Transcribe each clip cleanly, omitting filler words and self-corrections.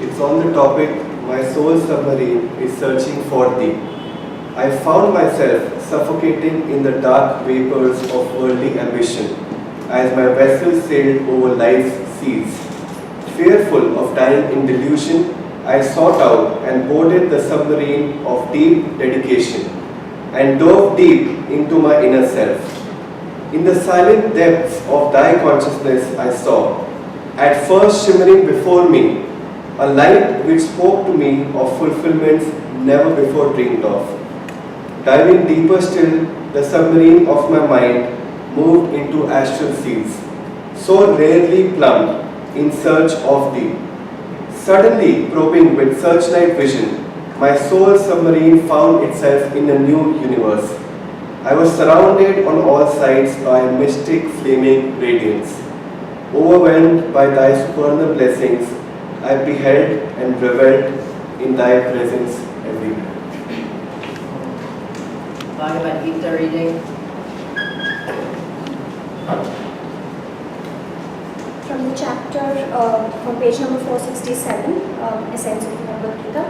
It's on the topic, My Soul Submarine is Searching for Thee. I found myself suffocating in the dark vapors of worldly ambition as my vessel sailed over life's seas. Fearful of dying in delusion, I sought out and boarded the submarine of deep dedication and dove deep into my inner self. In the silent depths of thy consciousness I saw, at first shimmering before me, a light which spoke to me of fulfillments never before dreamed of. Diving deeper still, the submarine of my mind moved into astral seas, so rarely plumbed in search of thee. Suddenly, probing with searchlight vision, my soul submarine found itself in a new universe. I was surrounded on all sides by mystic flaming radiance. Overwhelmed by thy supernal blessings, I beheld and revelled in thy presence everywhere. Bhagavad Gita reading. From the chapter, from page number 467, Essence of Bhagavad Gita.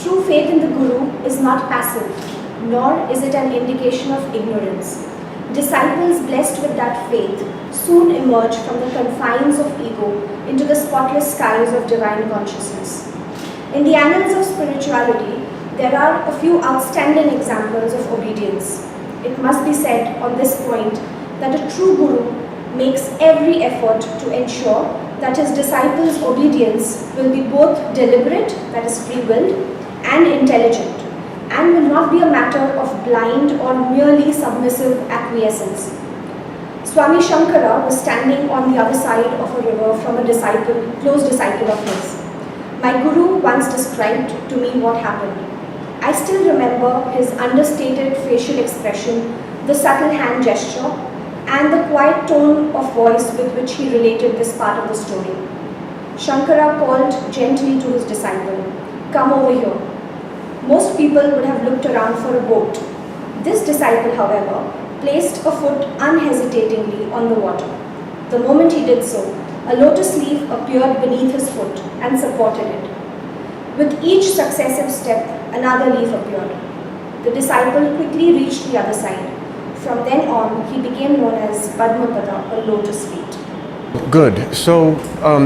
True faith in the Guru is not passive, nor is it an indication of ignorance. Disciples blessed with that faith soon emerge from the confines of ego into the spotless skies of divine consciousness. In the annals of spirituality, there are a few outstanding examples of obedience. It must be said on this point that a true Guru makes every effort to ensure that his disciples' obedience will be both deliberate, that is free-willed, and intelligent, and will not be a matter of blind or merely submissive acquiescence. Swami Shankara was standing on the other side of a river from a close disciple of his. My Guru once described to me what happened. I still remember his understated facial expression, the subtle hand gesture, and the quiet tone of voice with which he related this part of the story. Shankara called gently to his disciple, "Come over here." Most people would have looked around for a boat. This disciple, however, placed a foot unhesitatingly on the water. The moment he did so, a lotus leaf appeared beneath his foot and supported it. With each successive step, another leaf appeared. The disciple quickly reached the other side. From then on, he became known as Padmapada, or lotus feet. Good. So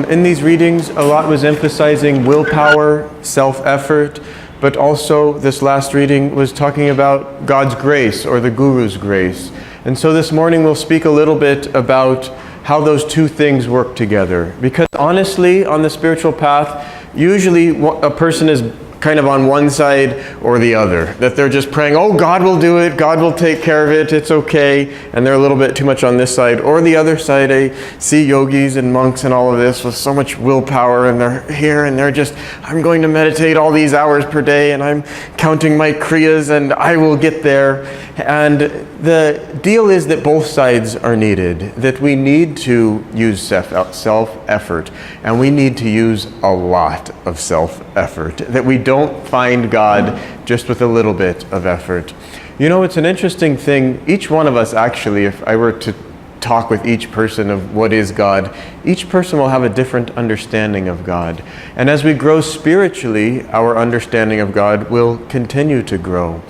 in these readings, a lot was emphasizing willpower, self-effort, but also this last reading was talking about God's grace or the Guru's grace. And so this morning we'll speak a little bit about how those two things work together. Because honestly, on the spiritual path, usually a person is kind of on one side or the other. That they're just praying, oh, God will do it, God will take care of it, it's okay. And they're a little bit too much on this side. Or the other side, I see yogis and monks and all of this with so much willpower, and they're here and they're just, I'm going to meditate all these hours per day and I'm counting my kriyas and I will get there. And the deal is that both sides are needed, that we need to use self-effort, and we need to use a lot of self-effort, that we don't find God just with a little bit of effort. You know, it's an interesting thing. Each one of us, actually, if I were to talk with each person of what is God, each person will have a different understanding of God. And as we grow spiritually, our understanding of God will continue to grow.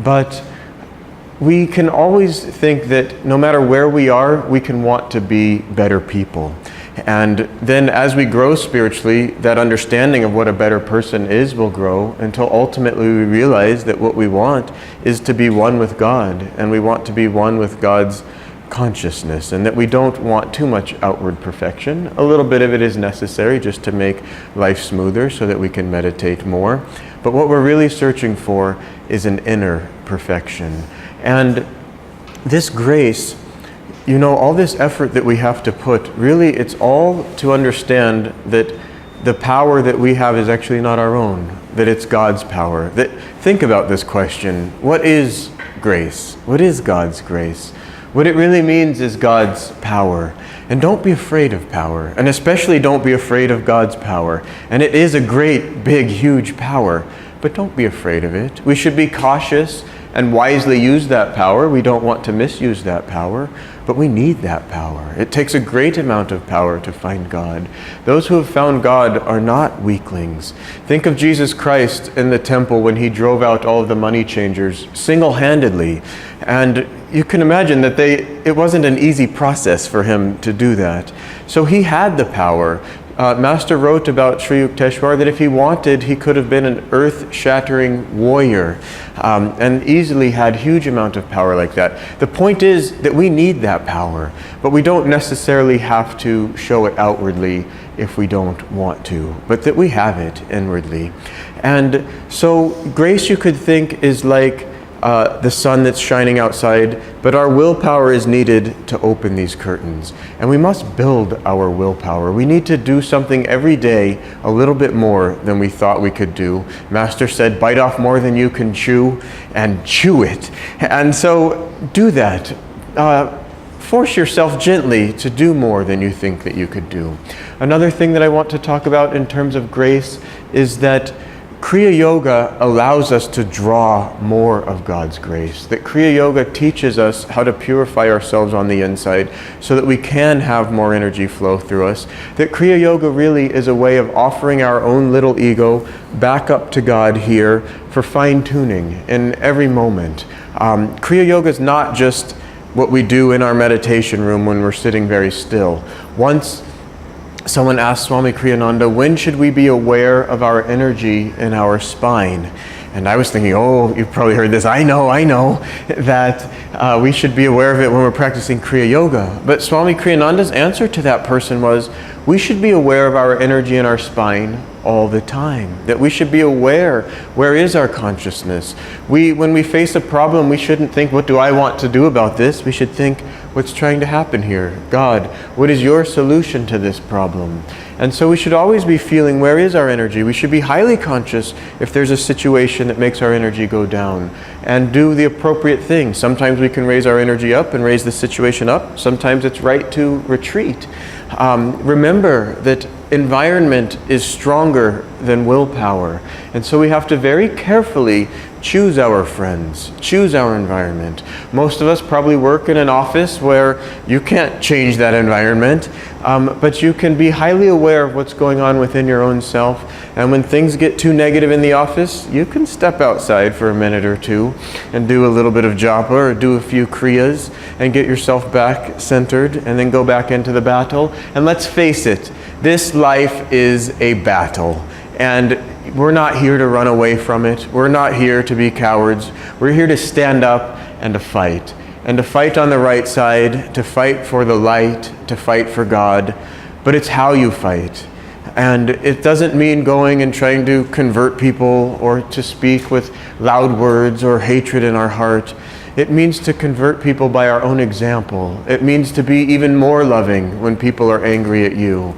But we can always think that no matter where we are, we can want to be better people. And then as we grow spiritually, that understanding of what a better person is will grow until ultimately we realize that what we want is to be one with God, and we want to be one with God's consciousness, and that we don't want too much outward perfection. A little bit of it is necessary just to make life smoother so that we can meditate more. But what we're really searching for is an inner perfection. And this grace, you know, all this effort that we have to put, really it's all to understand that the power that we have is actually not our own, that it's God's power. That, think about this question, what is grace? What is God's grace? What it really means is God's power. And don't be afraid of power, and especially don't be afraid of God's power. And it is a great, big, huge power, but don't be afraid of it. We should be cautious and wisely use that power. We don't want to misuse that power, but we need that power. It takes a great amount of power to find God. Those who have found God are not weaklings. Think of Jesus Christ in the temple when he drove out all of the money changers single-handedly. And you can imagine that it wasn't an easy process for him to do that. So he had the power. Master wrote about Sri Yukteswar that if he wanted, he could have been an earth-shattering warrior and easily had huge amount of power like that. The point is that we need that power, but we don't necessarily have to show it outwardly if we don't want to, but that we have it inwardly. And so grace, you could think, is like the sun that's shining outside, but our willpower is needed to open these curtains. And we must build our willpower. We need to do something every day a little bit more than we thought we could do. Master said, bite off more than you can chew, and chew it. And so do that. Force yourself gently to do more than you think that you could do. Another thing that I want to talk about in terms of grace is that Kriya Yoga allows us to draw more of God's grace. That Kriya Yoga teaches us how to purify ourselves on the inside so that we can have more energy flow through us. That Kriya Yoga really is a way of offering our own little ego back up to God here for fine-tuning in every moment. Kriya Yoga is not just what we do in our meditation room when we're sitting very still. Once someone asked Swami Kriyananda, when should we be aware of our energy in our spine? And I was thinking, oh, you've probably heard this. I know that we should be aware of it when we're practicing Kriya Yoga. But Swami Kriyananda's answer to that person was, we should be aware of our energy in our spine all the time. That we should be aware, where is our consciousness? When we face a problem, we shouldn't think, what do I want to do about this? We should think, what's trying to happen here? God, what is your solution to this problem? And so we should always be feeling, where is our energy? We should be highly conscious if there's a situation that makes our energy go down, and do the appropriate thing. Sometimes we can raise our energy up and raise the situation up. Sometimes it's right to retreat. Remember that environment is stronger than willpower. And so we have to very carefully choose our friends, choose our environment. Most of us probably work in an office where you can't change that environment, but you can be highly aware of what's going on within your own self. And when things get too negative in the office, you can step outside for a minute or two and do a little bit of japa or do a few kriyas and get yourself back centered and then go back into the battle. And let's face it, this life is a battle. And we're not here to run away from it. We're not here to be cowards. We're here to stand up and to fight. And to fight on the right side, to fight for the light, to fight for God. But it's how you fight. And it doesn't mean going and trying to convert people or to speak with loud words or hatred in our heart. It means to convert people by our own example. It means to be even more loving when people are angry at you.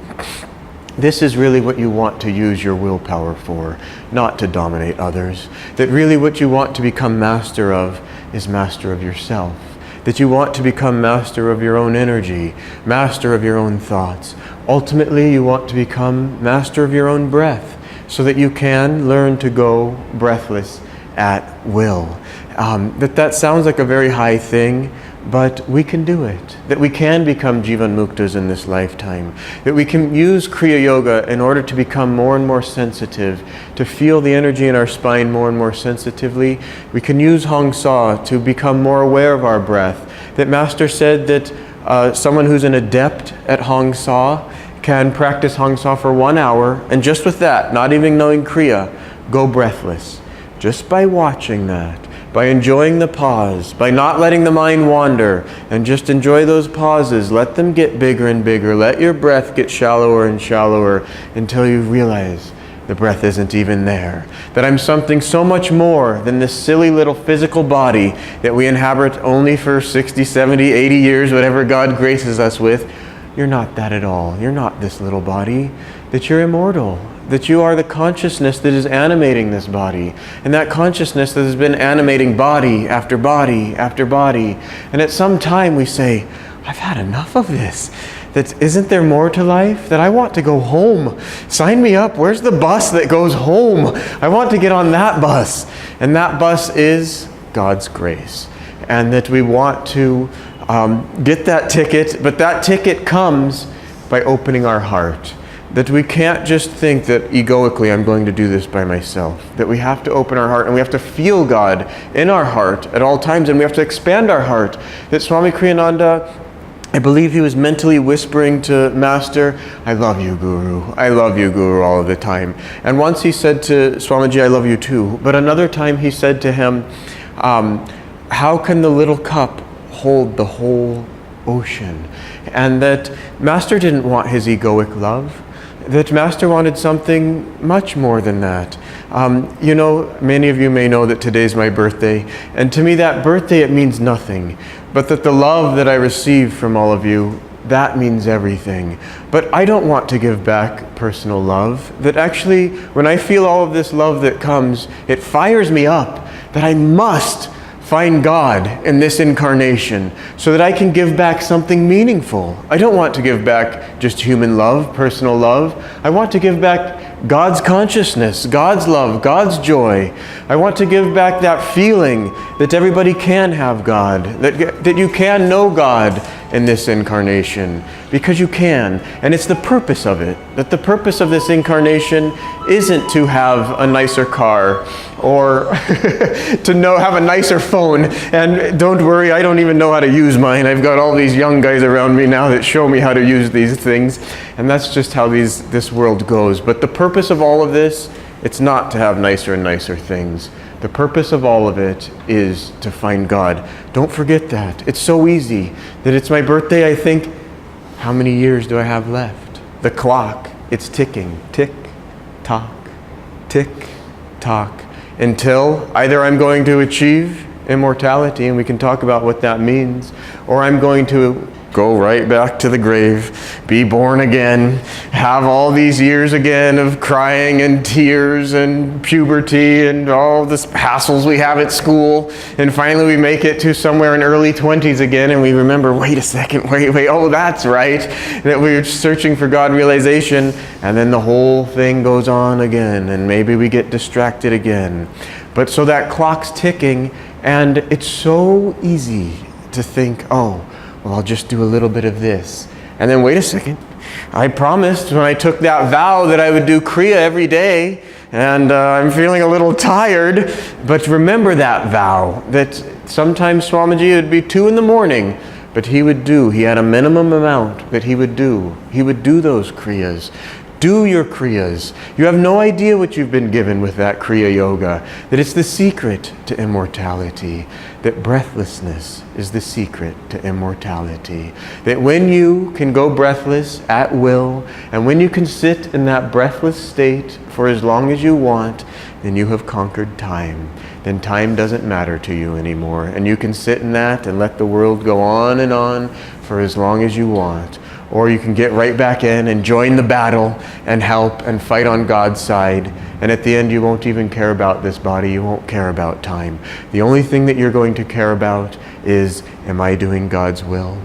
This is really what you want to use your willpower for, not to dominate others. That really what you want to become master of is master of yourself. That you want to become master of your own energy, master of your own thoughts. Ultimately, you want to become master of your own breath so that you can learn to go breathless at will. That sounds like a very high thing, but we can do it. That we can become Jivan Muktas in this lifetime. That we can use Kriya Yoga in order to become more and more sensitive, to feel the energy in our spine more and more sensitively. We can use Hong Sa to become more aware of our breath. That Master said that someone who's an adept at Hong Sa can practice Hong Sa for 1 hour, and just with that, not even knowing Kriya, go breathless. Just by watching that, by enjoying the pause, by not letting the mind wander, and just enjoy those pauses. Let them get bigger and bigger. Let your breath get shallower and shallower until you realize the breath isn't even there. That I'm something so much more than this silly little physical body that we inhabit only for 60, 70, 80 years, whatever God graces us with. You're not that at all. You're not this little body. That you're immortal. That you are the consciousness that is animating this body. And that consciousness that has been animating body after body after body. And at some time we say, I've had enough of this. That isn't there more to life? That I want to go home. Sign me up. Where's the bus that goes home? I want to get on that bus. And that bus is God's grace, and that we want to get that ticket, but that ticket comes by opening our heart. That we can't just think that egoically I'm going to do this by myself. That we have to open our heart and we have to feel God in our heart at all times, and we have to expand our heart. That Swami Kriyananda, I believe he was mentally whispering to Master, I love you, Guru. I love you, Guru, all of the time. And once he said to Swamiji, I love you too. But another time he said to him, how can the little cup hold the whole ocean? And that Master didn't want his egoic love. That Master wanted something much more than that. You know, many of you may know that today's my birthday, and to me that birthday, it means nothing, but that the love that I receive from all of you, that means everything. But I don't want to give back personal love. That actually, when I feel all of this love that comes, it fires me up, that I must find God in this incarnation so that I can give back something meaningful. I don't want to give back just human love, personal love. I want to give back God's consciousness, God's love, God's joy. I want to give back that feeling that everybody can have God, that you can know God in this incarnation, because you can. And it's the purpose of it, that the purpose of this incarnation isn't to have a nicer car or to have a nicer phone. And don't worry, I don't even know how to use mine. I've got all these young guys around me now that show me how to use these things. And that's just how this world goes. But the purpose of all of this, it's not to have nicer and nicer things. The purpose of all of it is to find God. Don't forget that. It's so easy that it's my birthday. I think, how many years do I have left? The clock, it's ticking. Tick, tock, tick, tock. Until either I'm going to achieve immortality, and we can talk about what that means, or I'm going to go right back to the grave, be born again, have all these years again of crying and tears and puberty and all the hassles we have at school, and finally we make it to somewhere in early 20s again, and we remember, wait a second, wait, oh, that's right, that we're searching for God realization, and then the whole thing goes on again, and maybe we get distracted again. But so that clock's ticking, and it's so easy to think, oh, well, I'll just do a little bit of this. And then wait a second. I promised when I took that vow that I would do Kriya every day, and I'm feeling a little tired. But remember that vow, that sometimes Swamiji, it would be 2 a.m, but he had a minimum amount that he would do. He would do those Kriyas. Do your Kriyas. You have no idea what you've been given with that Kriya Yoga, that it's the secret to immortality, that breathlessness is the secret to immortality, that when you can go breathless at will, and when you can sit in that breathless state for as long as you want, then you have conquered time. Then time doesn't matter to you anymore, and you can sit in that and let the world go on and on for as long as you want. Or you can get right back in and join the battle and help and fight on God's side. And at the end, you won't even care about this body. You won't care about time. The only thing that you're going to care about is, am I doing God's will?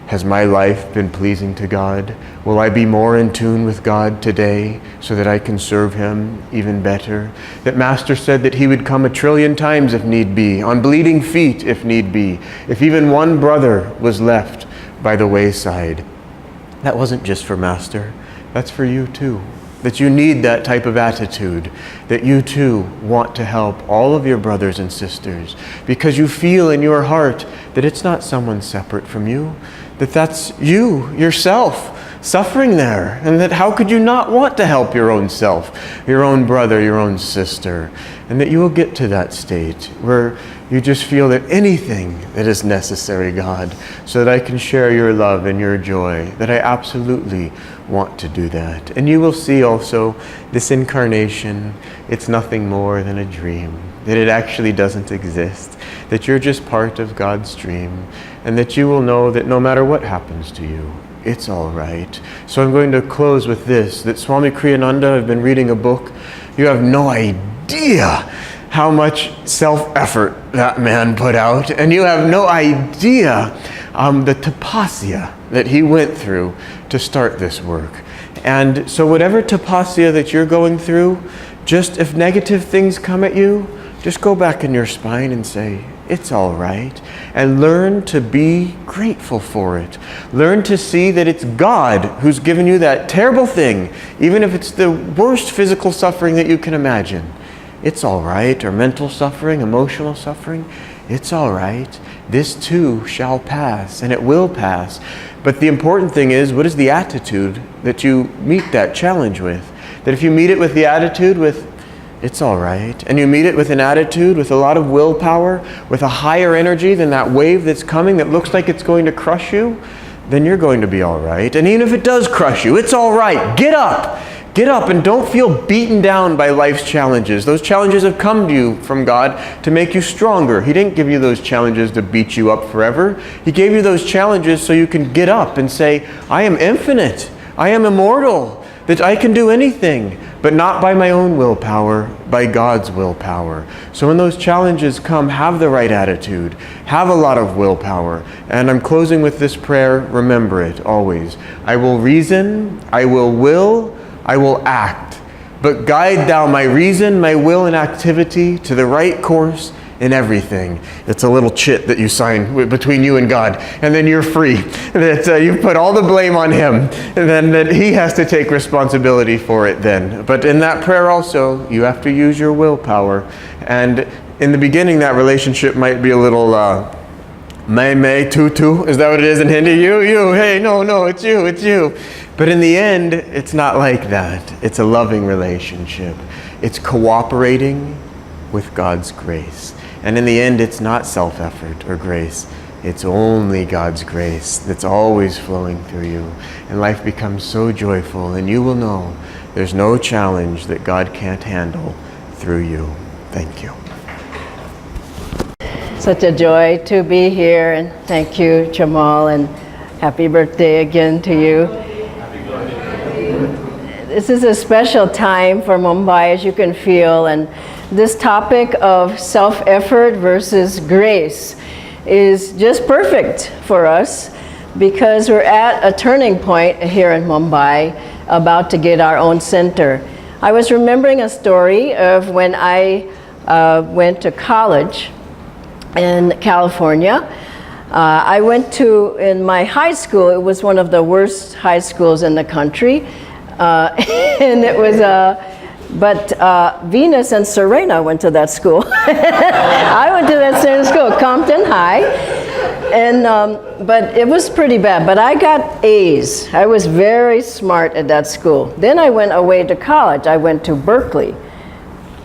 Has my life been pleasing to God? Will I be more in tune with God today so that I can serve Him even better? That Master said that He would come 1 trillion times if need be, on bleeding feet if need be, if even one brother was left by the wayside. That wasn't just for Master, that's for you too. That you need that type of attitude, that you too want to help all of your brothers and sisters, because you feel in your heart that it's not someone separate from you, that that's you, yourself, suffering there, and that how could you not want to help your own self, your own brother, your own sister, and that you will get to that state where you just feel that anything that is necessary, God, so that I can share your love and your joy, that I absolutely want to do that. And you will see also this incarnation, it's nothing more than a dream, that it actually doesn't exist, that you're just part of God's dream, and that you will know that no matter what happens to you, it's all right. So I'm going to close with this, that Swami Kriyananda, I've been reading a book, you have no idea how much self-effort that man put out, and you have no idea the tapasya that he went through to start this work. And so whatever tapasya that you're going through, just if negative things come at you, just go back in your spine and say, it's all right. And learn to be grateful for it. Learn to see that it's God who's given you that terrible thing, even if it's the worst physical suffering that you can imagine. It's all right. Or mental suffering, emotional suffering. It's all right. This too shall pass, and it will pass. But the important thing is, what is the attitude that you meet that challenge with? That if you meet it with the attitude with, it's all right, and you meet it with an attitude, with a lot of willpower, with a higher energy than that wave that's coming that looks like it's going to crush you, then you're going to be all right. And even if it does crush you, it's all right. Get up. Get up and don't feel beaten down by life's challenges. Those challenges have come to you from God to make you stronger. He didn't give you those challenges to beat you up forever. He gave you those challenges so you can get up and say, I am infinite. I am immortal. That I can do anything, but not by my own willpower, by God's willpower. So when those challenges come, have the right attitude. Have a lot of willpower. And I'm closing with this prayer. Remember it always. I will reason, I will, I will act, but guide thou my reason, my will, and activity to the right course in everything. It's a little chit that you sign between you and God, and then you're free. That you put all the blame on Him, and then that He has to take responsibility for it then. But in that prayer also, you have to use your willpower. And in the beginning, that relationship might be a little may, tu. Is that what it is in Hindi? You, hey, no, it's you. But in the end, it's not like that. It's a loving relationship. It's cooperating with God's grace. And in the end, it's not self-effort or grace. It's only God's grace that's always flowing through you. And life becomes so joyful, and you will know there's no challenge that God can't handle through you. Thank you. Such a joy to be here, and thank you, Jemal, and happy birthday again to you. This is a special time for Mumbai, as you can feel, and this topic of self-effort versus grace is just perfect for us because we're at a turning point here in Mumbai, about to get our own center. I was remembering a story of when I went to college in California. I went to, in my high school, it was one of the worst high schools in the country. And it was, but Venus and Serena went to that school. I went to that same school, Compton High. And, but it was pretty bad, but I got A's. I was very smart at that school. Then I went away to college. I went to Berkeley.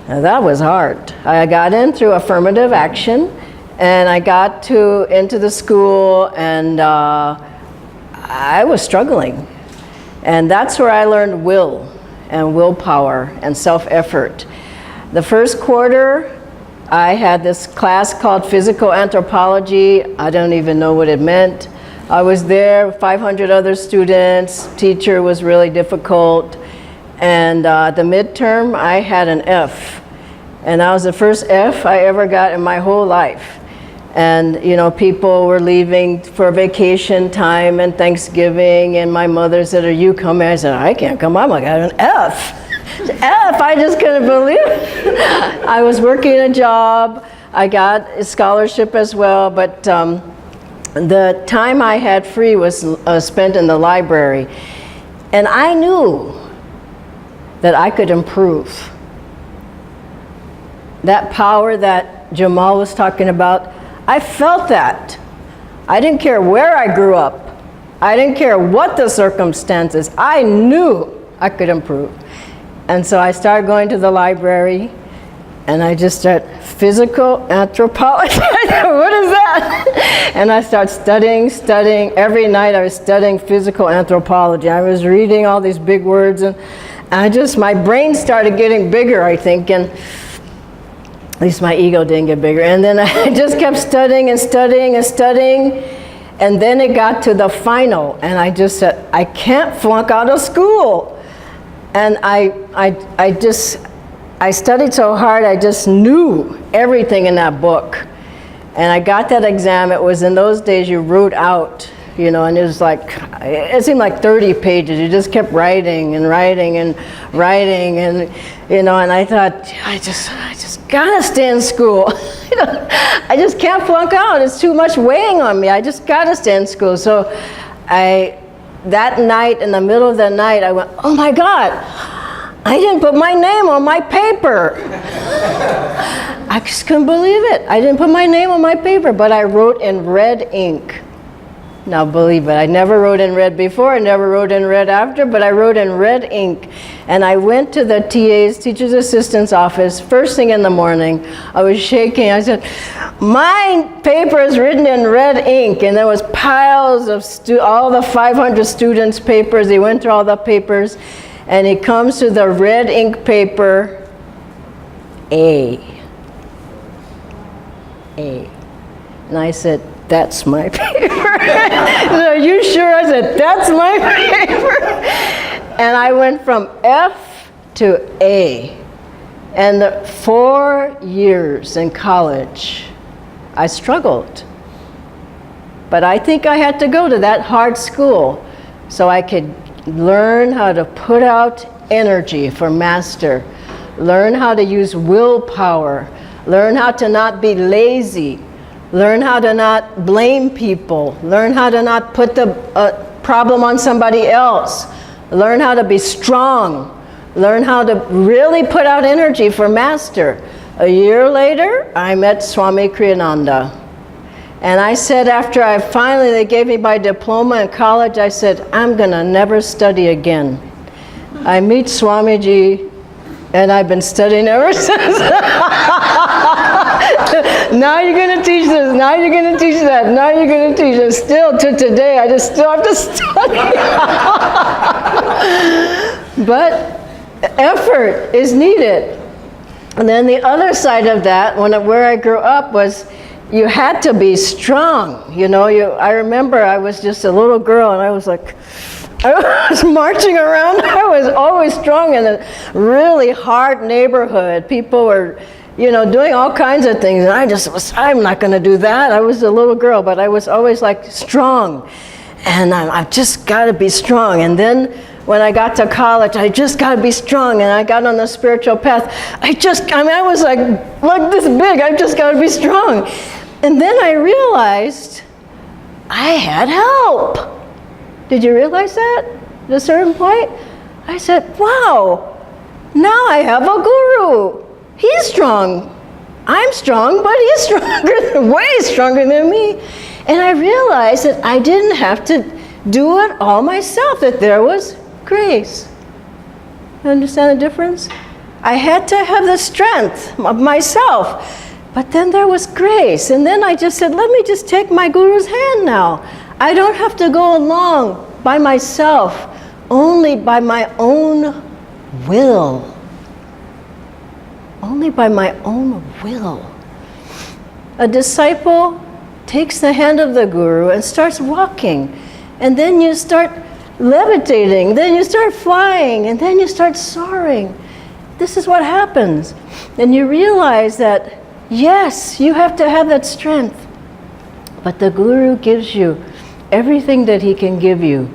Now that was hard. I got in through affirmative action, and I got into the school, and I was struggling. And that's where I learned will and willpower and self-effort. The first quarter, I had this class called physical anthropology. I don't even know what it meant. I was there, 500 other students. Teacher was really difficult. And the midterm, I had an F. And that was the first F I ever got in my whole life. And you know, people were leaving for vacation time and Thanksgiving, and my mother said, "Are you coming?" I said, "I can't come. I got an F." F, I just couldn't believe it. I was working a job. I got a scholarship as well, but the time I had free was spent in the library. And I knew that I could improve. That power that Jemal was talking about, I felt that. I didn't care where I grew up. I didn't care what the circumstances. I knew I could improve. And so I started going to the library, and I just started physical anthropology. What is that? And I started studying. Every night I was studying physical anthropology. I was reading all these big words, and my brain started getting bigger, I think, and at least my ego didn't get bigger. And then I just kept studying, and then it got to the final, and I just said, I can't flunk out of school. And I studied so hard, I just knew everything in that book. And I got that exam. It was in those days you wrote out you know, and it seemed like 30 pages. You just kept writing and writing and writing, and you know, and I thought, I just gotta stay in school. You know, I just can't flunk out. It's too much weighing on me. I just gotta stay in school. So that night, in the middle of the night, I went, oh my God, I didn't put my name on my paper. I just couldn't believe it. I didn't put my name on my paper, but I wrote in red ink. Now believe it, I never wrote in red before, I never wrote in red after, but I wrote in red ink. And I went to the TA's, teacher's assistant's office, first thing in the morning. I was shaking. I said, my paper is written in red ink. And there was piles of all the 500 students' papers. He went through all the papers, and he comes to the red ink paper, A. And I said, that's my paper. Are you sure? I said, that's my paper. And I went from F to A. And the 4 years in college, I struggled. But I think I had to go to that hard school so I could learn how to put out energy for master, learn how to use willpower, learn how to not be lazy, learn how to not blame people, learn how to not put the problem on somebody else, learn how to be strong, learn how to really put out energy for master. A year later, I met Swami Kriyananda. And I said, after they gave me my diploma in college, I said, I'm gonna never study again. I meet Swamiji, and I've been studying ever since. Now you're going to teach this, now you're going to teach that, now you're going to teach this. Still to today, I just still have to study. But effort is needed. And then the other side of that, where I grew up, was you had to be strong. You know, I remember I was just a little girl, and I was like, I was marching around. I was always strong in a really hard neighborhood. People were, you know, doing all kinds of things, and I'm not going to do that. I was a little girl, but I was always like strong, and I've just got to be strong. And then when I got to college, I just got to be strong, and I got on the spiritual path. I was like this big. I just got to be strong. And then I realized I had help. Did you realize that at a certain point? I said, wow, now I have a guru. He's strong. I'm strong, but he's stronger, way stronger than me. And I realized that I didn't have to do it all myself, that there was grace. You understand the difference? I had to have the strength of myself, but then there was grace. And then I just said, let me just take my guru's hand now. I don't have to go along by myself, only by my own will. Only by my own will. A disciple takes the hand of the guru and starts walking. And then you start levitating, then you start flying, and then you start soaring. This is what happens. And you realize that, yes, you have to have that strength. But the guru gives you everything that he can give you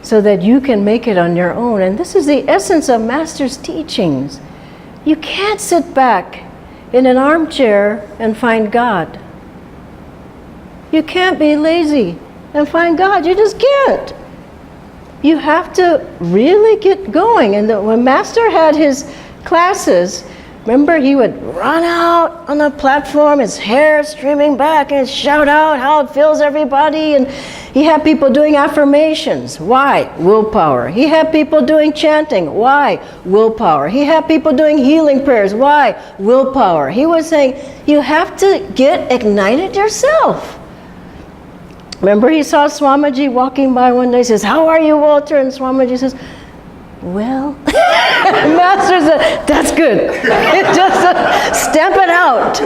so that you can make it on your own. And this is the essence of Master's teachings. You can't sit back in an armchair and find God. You can't be lazy and find God. You just can't. You have to really get going. And when Master had his classes, remember, he would run out on the platform, his hair streaming back, and shout out how it fills everybody. And he had people doing affirmations. Why? Willpower. He had people doing chanting. Why? Willpower. He had people doing healing prayers. Why? Willpower. He was saying, you have to get ignited yourself. Remember, he saw Swamiji walking by one day. He says, how are you, Walter? And Swamiji says, well, Master said, that's good. Just stamp it out.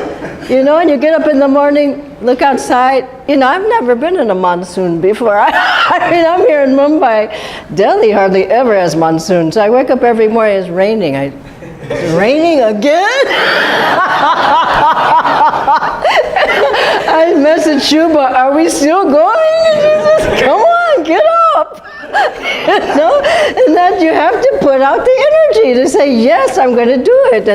You know, and you get up in the morning, look outside. You know, I've never been in a monsoon before. I mean, I'm here in Mumbai. Delhi hardly ever has monsoon. So I wake up every morning, it's raining. It's raining again? I messaged Shuba, are we still going? And she says, come on, get up. And that you have to put out the energy to say, yes, I'm going to do it.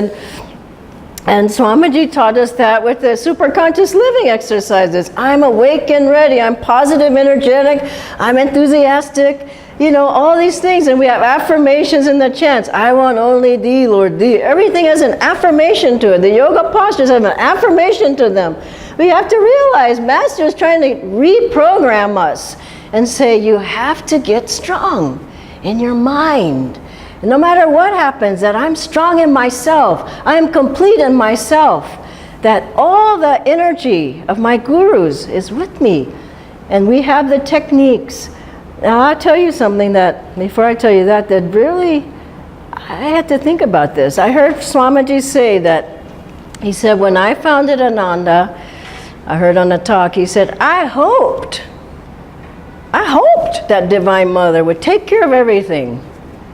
And Swamiji taught us that with the superconscious living exercises. I'm awake and ready. I'm positive, energetic. I'm enthusiastic. All these things. And we have affirmations in the chants. I want only thee, Lord, thee. Everything has an affirmation to it. The yoga postures have an affirmation to them. We have to realize Master is trying to reprogram us and say, you have to get strong in your mind. And no matter what happens, that I'm strong in myself. I am complete in myself. That all the energy of my gurus is with me. And we have the techniques. Now I'll tell you something that, before I tell you that really, I had to think about this. I heard Swamiji say that, he said, when I founded Ananda, I heard on a talk, he said, I hoped that Divine Mother would take care of everything.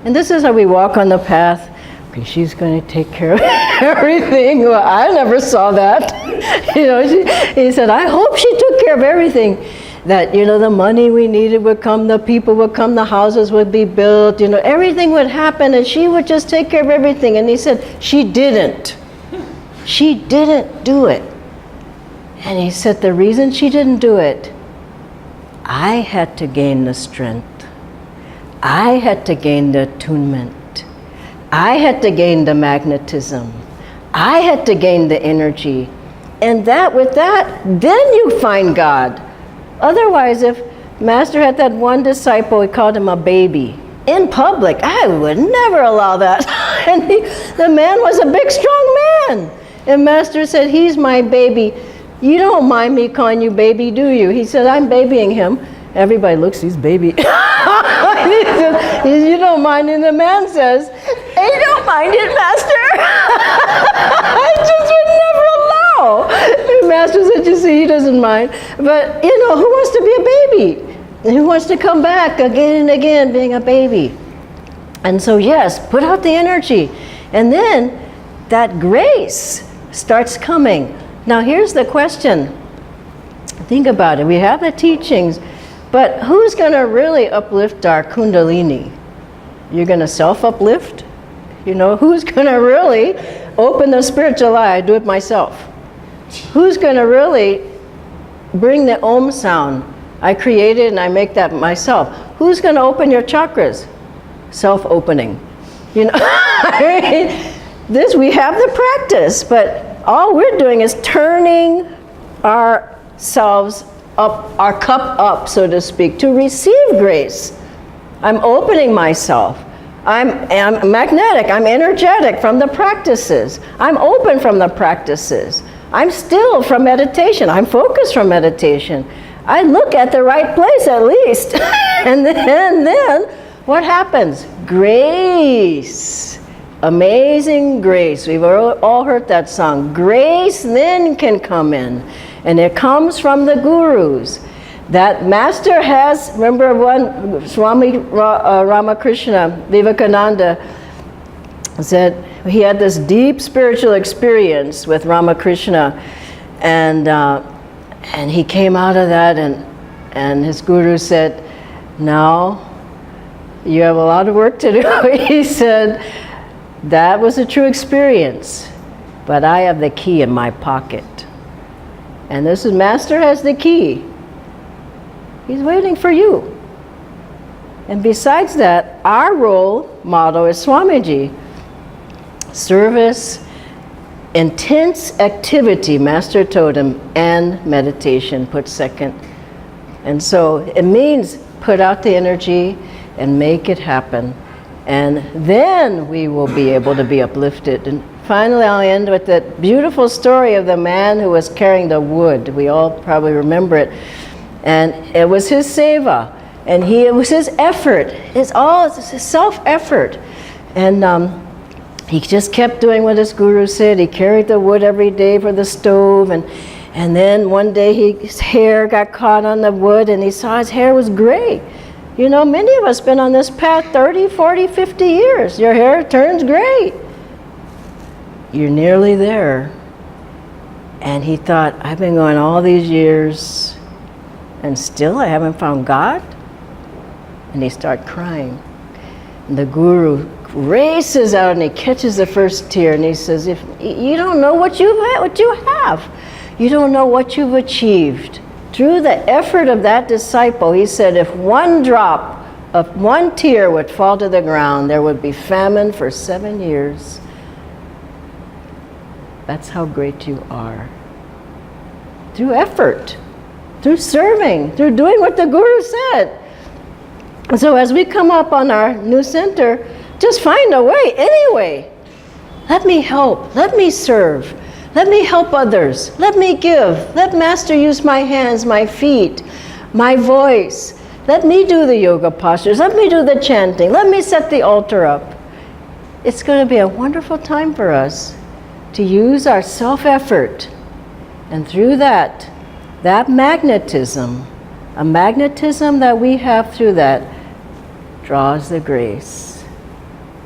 And this is how we walk on the path. Okay, she's going to take care of everything. Well, I never saw that. He said, I hope she took care of everything. That, the money we needed would come, the people would come, the houses would be built, everything would happen, and she would just take care of everything. And he said, she didn't. She didn't do it. And he said, the reason she didn't do it, I had to gain the strength. I had to gain the attunement. I had to gain the magnetism. I had to gain the energy. And with that, then you find God. Otherwise, if Master had that one disciple, he called him a baby. In public, I would never allow that. And the man was a big, strong man. And Master said, he's my baby. You don't mind me calling you baby, do you? He said, I'm babying him. Everybody looks, he's baby. He said, you don't mind. And the man says, I don't mind it, Master. I just would never allow. And Master said, you see, he doesn't mind. But, who wants to be a baby? And who wants to come back again and again being a baby? And so, yes, put out the energy. And then that grace starts coming. Now, here's the question. Think about it. We have the teachings, but who's going to really uplift our kundalini? You're going to self-uplift? Who's going to really open the spiritual eye? I do it myself. Who's going to really bring the Om sound? I create it and I make that myself. Who's going to open your chakras? Self-opening. This, we have the practice, but all we're doing is turning ourselves up, our cup up, so to speak, to receive grace. I'm opening myself. I'm magnetic, I'm energetic from the practices. I'm open from the practices. I'm still from meditation. I'm focused from meditation. I look at the right place at least. and then what happens? Grace. Amazing grace. We've all heard that song. Grace then can come in. And it comes from the gurus. That Master has, remember one, Swami Ramakrishna, Vivekananda, said he had this deep spiritual experience with Ramakrishna. And he came out of that and his guru said, now you have a lot of work to do. He said, that was a true experience, but I have the key in my pocket. And this is Master has the key. He's waiting for you. And besides that, our role motto is Swamiji. Service, intense activity, Master told him, and meditation put second. And so it means put out the energy and make it happen. And then we will be able to be uplifted. And finally, I'll end with that beautiful story of the man who was carrying the wood. We all probably remember it. And it was his seva. And it was his effort. It's his self-effort. And he just kept doing what his guru said. He carried the wood every day for the stove. And then one day his hair got caught on the wood and he saw his hair was gray. Many of us been on this path 30, 40, 50 years. Your hair turns gray. You're nearly there. And he thought, I've been going all these years and still I haven't found God? And he started crying. And the guru races out and he catches the first tear and he says, if you don't know what you have, you don't know what you've achieved. Through the effort of that disciple, he said, if one drop of one tear would fall to the ground, there would be famine for 7 years. That's how great you are. Through effort, through serving, through doing what the Guru said. And so as we come up on our new center, just find a way, any way. Let me help, let me serve, let me help others, let me give, let Master use my hands, my feet, my voice. Let me do the yoga postures, let me do the chanting, let me set the altar up. It's going to be a wonderful time for us to use our self-effort, and through that magnetism, a magnetism that we have through that, draws the grace.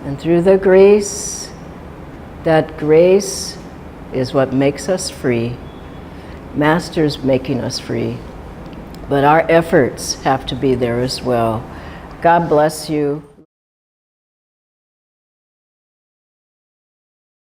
And through the grace, that grace is what makes us free. Master's making us free. But our efforts have to be there as well. God bless you.